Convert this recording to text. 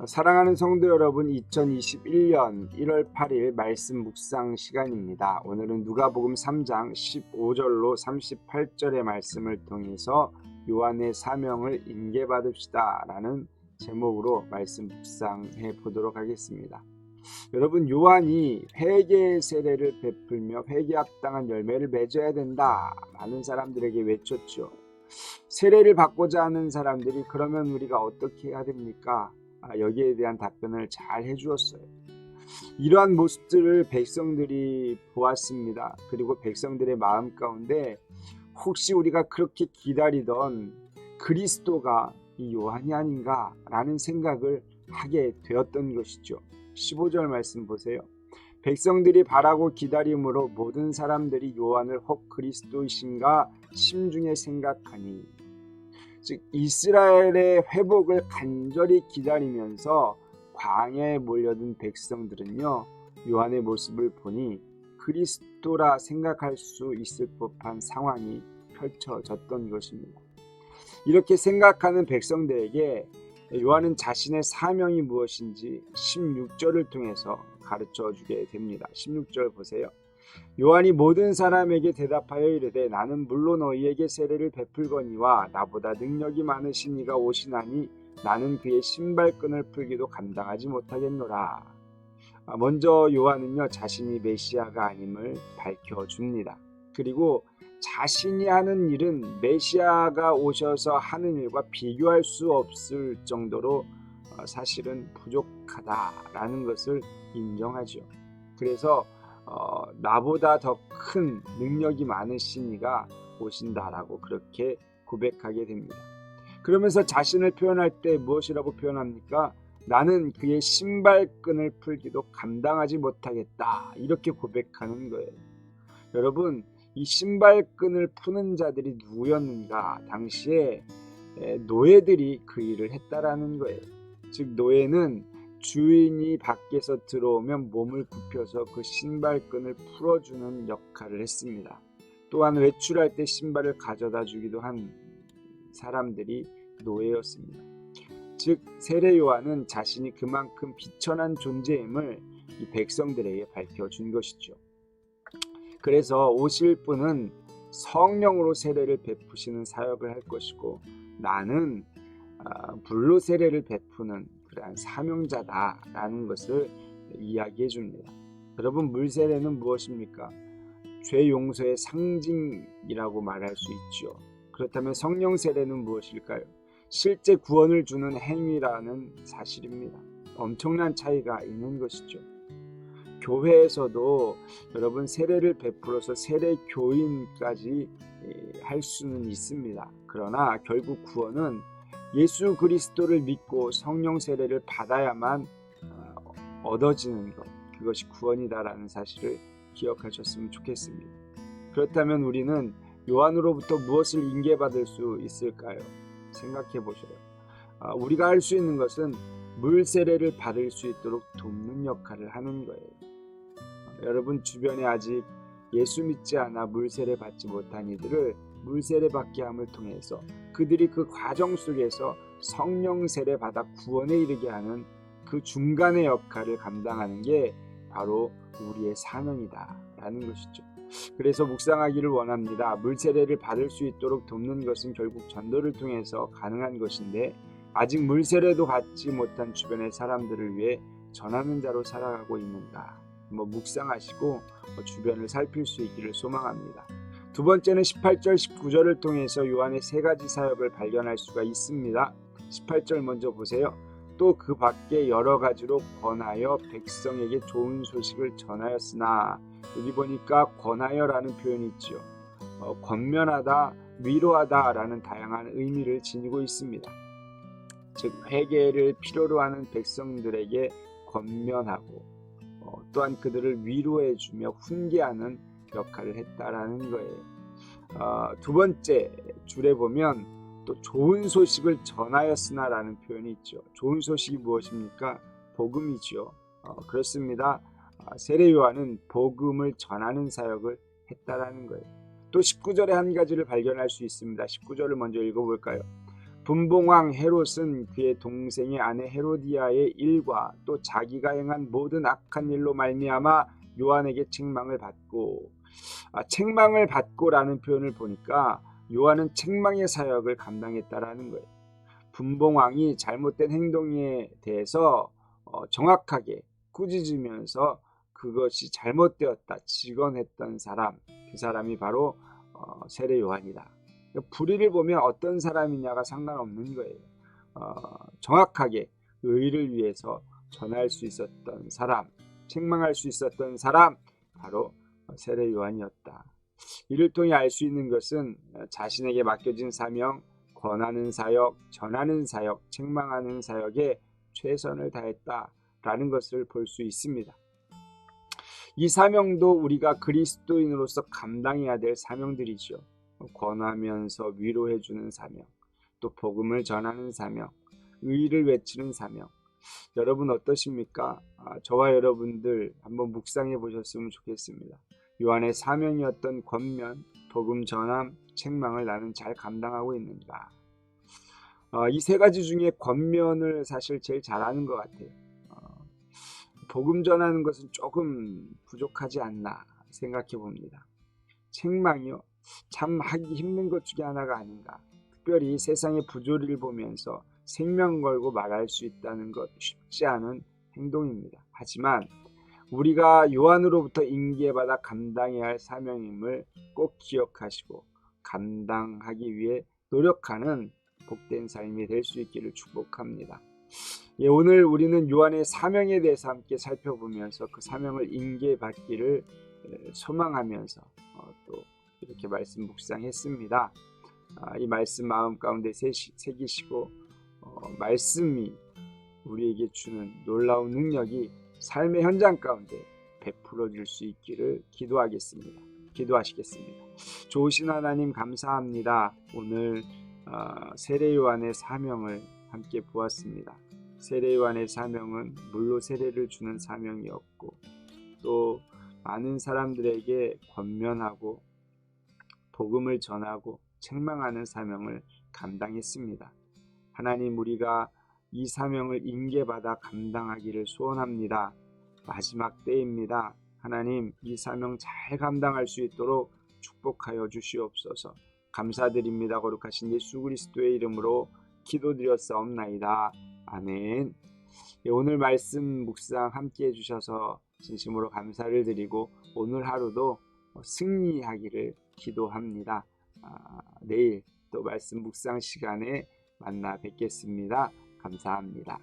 사랑하는 성도 여러분, 2021년 1월 8일 말씀 묵상 시간입니다. 오늘은 누가복음 3장 15절로 38절의 말씀을 통해서 요한의 사명을 인계받읍시다 라는 제목으로 말씀 묵상해 보도록 하겠습니다. 여러분, 요한이 회개의 세례를 베풀며 회개 합당한 열매를 맺어야 된다, 많은 사람들에게 외쳤죠. 세례를 받고자 하는 사람들이 그러면 우리가 어떻게 해야 됩니까? 여기에 대한 답변을 잘 해주었어요. 이러한 모습들을 백성들이 보았습니다. 그리고 백성들의 마음 가운데 혹시 우리가 그렇게 기다리던 그리스도가 이 요한이 아닌가 라는 생각을 하게 되었던 것이죠. 15절 말씀 보세요. 백성들이 바라고 기다림으로 모든 사람들이 요한을 혹 그리스도이신가 심중에 생각하니, 즉 이스라엘의 회복을 간절히 기다리면서 광야에 몰려든 백성들은요, 요한의 모습을 보니 그리스도라 생각할 수 있을 법한 상황이 펼쳐졌던 것입니다. 이렇게 생각하는 백성들에게 요한은 자신의 사명이 무엇인지 16절을 통해서 가르쳐 주게 됩니다. 16절 보세요. 요한이 모든 사람에게 대답하여 이르되 나는 물로 너희에게 세례를 베풀거니와 나보다 능력이 많으신 이가 오시나니 나는 그의 신발끈을 풀기도 감당하지 못하겠노라. 먼저 요한은요, 자신이 메시아가 아님을 밝혀줍니다. 그리고 자신이 하는 일은 메시아가 오셔서 하는 일과 비교할 수 없을 정도로 사실은 부족하다라는 것을 인정하죠. 그래서 나보다 더 큰 능력이 많으신 이가 오신다라고 그렇게 고백하게 됩니다. 그러면서 자신을 표현할 때 무엇이라고 표현합니까? 나는 그의 신발끈을 풀기도 감당하지 못하겠다, 이렇게 고백하는 거예요. 여러분, 이 신발끈을 푸는 자들이 누구였는가? 당시에 노예들이 그 일을 했다라는 거예요. 즉 노예는 주인이 밖에서 들어오면 몸을 굽혀서 그 신발끈을 풀어주는 역할을 했습니다. 또한 외출할 때 신발을 가져다 주기도 한 사람들이 노예였습니다. 즉 세례 요한은 자신이 그만큼 비천한 존재임을 이 백성들에게 밝혀준 것이죠. 그래서 오실 분은 성령으로 세례를 베푸시는 사역을 할 것이고 나는 불로 세례를 베푸는 그러한 사명자다라는 것을 이야기해 줍니다. 여러분, 물세례는 무엇입니까? 죄 용서의 상징이라고 말할 수 있죠. 그렇다면 성령 세례는 무엇일까요? 실제 구원을 주는 행위라는 사실입니다. 엄청난 차이가 있는 것이죠. 교회에서도 여러분 세례를 베풀어서 세례 교인까지 할 수는 있습니다. 그러나 결국 구원은 예수 그리스도를 믿고 성령 세례를 받아야만 얻어지는 것, 그것이 구원이다라는 사실을 기억하셨으면 좋겠습니다. 그렇다면 우리는 요한으로부터 무엇을 인계받을 수 있을까요? 생각해 보셔요. 우리가 할 수 있는 것은 물 세례를 받을 수 있도록 돕는 역할을 하는 거예요. 여러분 주변에 아직 예수 믿지 않아 물 세례 받지 못한 이들을 물 세례 받게 함을 통해서 그들이 그 과정 속에서 성령 세례 받아 구원에 이르게 하는 그 중간의 역할을 감당하는 게 바로 우리의 사명이다라는 것이죠. 그래서 묵상하기를 원합니다. 물 세례를 받을 수 있도록 돕는 것은 결국 전도를 통해서 가능한 것인데 아직 물 세례도 받지 못한 주변의 사람들을 위해 전하는 자로 살아가고 있는가? 묵상하시고 주변을 살필 수 있기를 소망합니다. 두 번째는 18절 19절을 통해서 요한의 세 가지 사역을 발견할 수가 있습니다. 18절 먼저 보세요. 또 그 밖에 여러 가지로 권하여 백성에게 좋은 소식을 전하였으나, 여기 보니까 권하여라는 표현이 있죠. 권면하다, 위로하다 라는 다양한 의미를 지니고 있습니다. 즉 회개를 필요로 하는 백성들에게 권면하고 또한 그들을 위로해주며 훈계하는 역할을 했다라는 거예요. 두 번째 줄에 보면 또 좋은 소식을 전하였으나 라는 표현이 있죠. 좋은 소식이 무엇입니까? 복음이죠. 그렇습니다. 세례 요한은 복음을 전하는 사역을 했다라는 거예요. 또 19절에 한 가지를 발견할 수 있습니다. 19절을 먼저 읽어볼까요? 분봉왕 헤롯은 그의 동생의 아내 헤로디아의 일과 또 자기가 행한 모든 악한 일로 말미암아 요한에게 책망을 받고, 책망을 받고라는 표현을 보니까 요한은 책망의 사역을 감당했다라는 거예요. 분봉왕이 잘못된 행동에 대해서 정확하게 꾸짖으면서 그것이 잘못되었다 직언했던 사람, 그 사람이 바로 세례 요한이다. 불의를 보면 어떤 사람이냐가 상관없는 거예요. 정확하게 의를 위해서 전할 수 있었던 사람, 책망할 수 있었던 사람, 바로 세례 요한이었다. 이를 통해 알 수 있는 것은 자신에게 맡겨진 사명, 권하는 사역, 전하는 사역, 책망하는 사역에 최선을 다했다라는 것을 볼 수 있습니다. 이 사명도 우리가 그리스도인으로서 감당해야 될 사명들이죠. 권하면서 위로해주는 사명, 또 복음을 전하는 사명, 의를 외치는 사명. 여러분 어떠십니까? 저와 여러분들 한번 묵상해 보셨으면 좋겠습니다. 요한의 사명이었던 권면, 복음 전함, 책망을 나는 잘 감당하고 있는가? 이 세 가지 중에 권면을 사실 제일 잘하는 것 같아요. 복음 전하는 것은 조금 부족하지 않나 생각해 봅니다. 책망이요? 참 하기 힘든 것 중에 하나가 아닌가. 특별히 세상의 부조리를 보면서 생명 걸고 말할 수 있다는 것 쉽지 않은 행동입니다. 하지만 우리가 요한으로부터 인계받아 감당해야 할 사명임을 꼭 기억하시고 감당하기 위해 노력하는 복된 삶이 될 수 있기를 축복합니다. 오늘 우리는 요한의 사명에 대해서 함께 살펴보면서 그 사명을 인계받기를 소망하면서 또 이렇게 말씀 묵상했습니다. 이 말씀 마음 가운데 새기시고 말씀이 우리에게 주는 놀라운 능력이 삶의 현장 가운데 베풀어질 수 있기를 기도하겠습니다. 기도하시겠습니다. 좋으신 하나님 감사합니다. 오늘 세례 요한의 사명을 함께 보았습니다. 세례 요한의 사명은 물로 세례를 주는 사명이었고 또 많은 사람들에게 권면하고 복음을 전하고 책망하는 사명을 감당했습니다. 하나님 우리가 이 사명을 인계받아 감당하기를 소원합니다. 마지막 때입니다. 하나님 이 사명 잘 감당할 수 있도록 축복하여 주시옵소서. 감사드립니다. 거룩하신 예수 그리스도의 이름으로 기도드렸사옵나이다. 아멘. 오늘 말씀 묵상 함께 해주셔서 진심으로 감사를 드리고 오늘 하루도 승리하기를 기도합니다. 내일 또 말씀 묵상 시간에 만나 뵙겠습니다. 감사합니다.